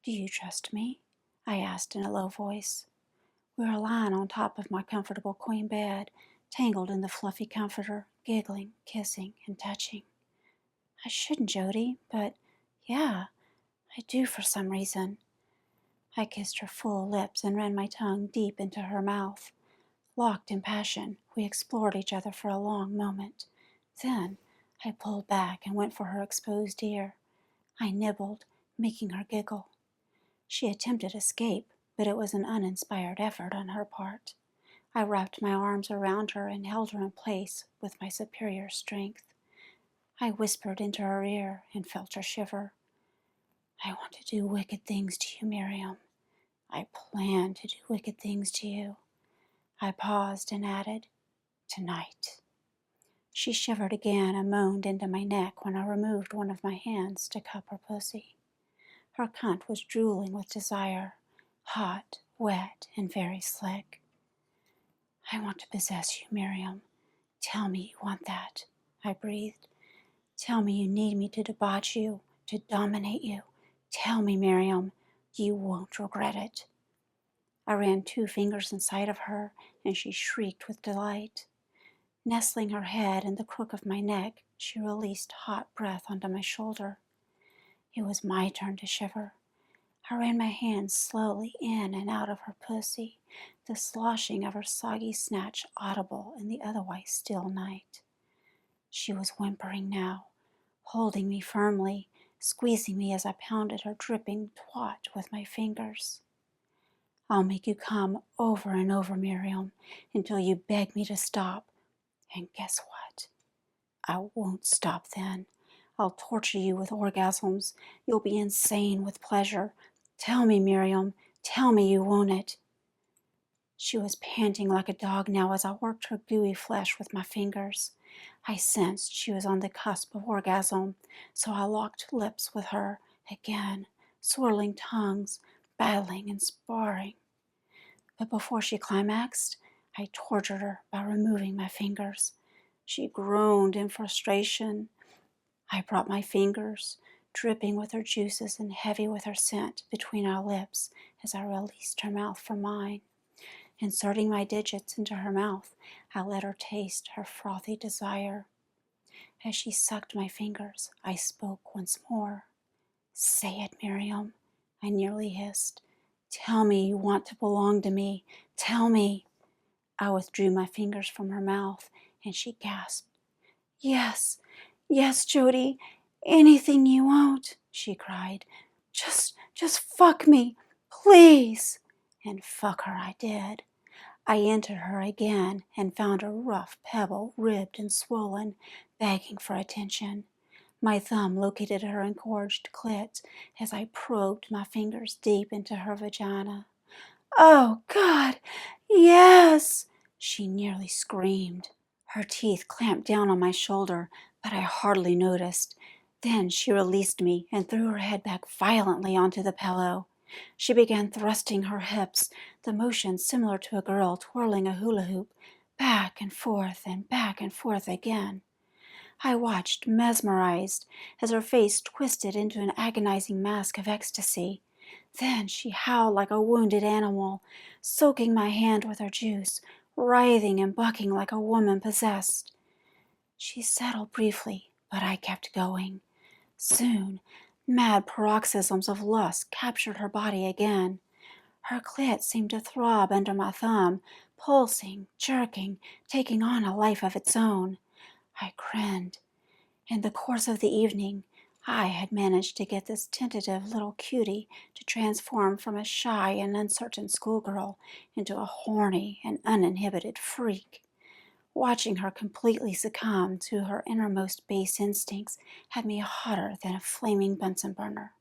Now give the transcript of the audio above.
"Do you trust me?" I asked in a low voice. We were lying on top of my comfortable queen bed, tangled in the fluffy comforter, giggling, kissing, and touching. "I shouldn't, Jodi, but yeah, I do for some reason." I kissed her full lips and ran my tongue deep into her mouth. Locked in passion, we explored each other for a long moment. Then I pulled back and went for her exposed ear. I nibbled, making her giggle. She attempted escape, but it was an uninspired effort on her part. I wrapped my arms around her and held her in place with my superior strength. I whispered into her ear and felt her shiver. "I want to do wicked things to you, Miriam. I plan to do wicked things to you." I paused and added, "Tonight." She shivered again and moaned into my neck when I removed one of my hands to cup her pussy. Her cunt was drooling with desire, hot, wet, and very slick. "I want to possess you, Miriam. Tell me you want that," I breathed. "Tell me you need me to debauch you, to dominate you. Tell me, Miriam, you won't regret it." I ran 2 fingers inside of her, and she shrieked with delight. Nestling her head in the crook of my neck, she released hot breath onto my shoulder. It was my turn to shiver. I ran my hands slowly in and out of her pussy, the sloshing of her soggy snatch audible in the otherwise still night. She was whimpering now, holding me firmly, squeezing me as I pounded her dripping twat with my fingers. "I'll make you come over and over, Miriam, until you beg me to stop. And guess what? I won't stop then. I'll torture you with orgasms. You'll be insane with pleasure. Tell me, Miriam, tell me you want it." She was panting like a dog now as I worked her gooey flesh with my fingers. I sensed she was on the cusp of orgasm, so I locked lips with her again, swirling tongues, battling and sparring. But before she climaxed, I tortured her by removing my fingers. She groaned in frustration. I brought my fingers, dripping with her juices and heavy with her scent, between our lips as I released her mouth from mine. Inserting my digits into her mouth, I let her taste her frothy desire. As she sucked my fingers, I spoke once more. "Say it, Miriam," I nearly hissed. "Tell me you want to belong to me. Tell me." I withdrew my fingers from her mouth, and she gasped. "Yes, yes, Jodi, anything you want," she cried. Just fuck me, please." And fuck her I did. I entered her again and found a rough pebble, ribbed and swollen, begging for attention. My thumb located her engorged clit as I probed my fingers deep into her vagina. "Oh, God, yes!" she nearly screamed. Her teeth clamped down on my shoulder, but I hardly noticed. Then she released me and threw her head back violently onto the pillow. She began thrusting her hips, the motion similar to a girl twirling a hula hoop, back and forth again. I watched, mesmerized, as her face twisted into an agonizing mask of ecstasy. Then she howled like a wounded animal, soaking my hand with her juice, writhing and bucking like a woman possessed. She settled briefly, but I kept going. Soon, mad paroxysms of lust captured her body again. Her clit seemed to throb under my thumb, pulsing, jerking, taking on a life of its own. I grinned. In the course of the evening, I had managed to get this tentative little cutie to transform from a shy and uncertain schoolgirl into a horny and uninhibited freak. Watching her completely succumb to her innermost base instincts had me hotter than a flaming Bunsen burner.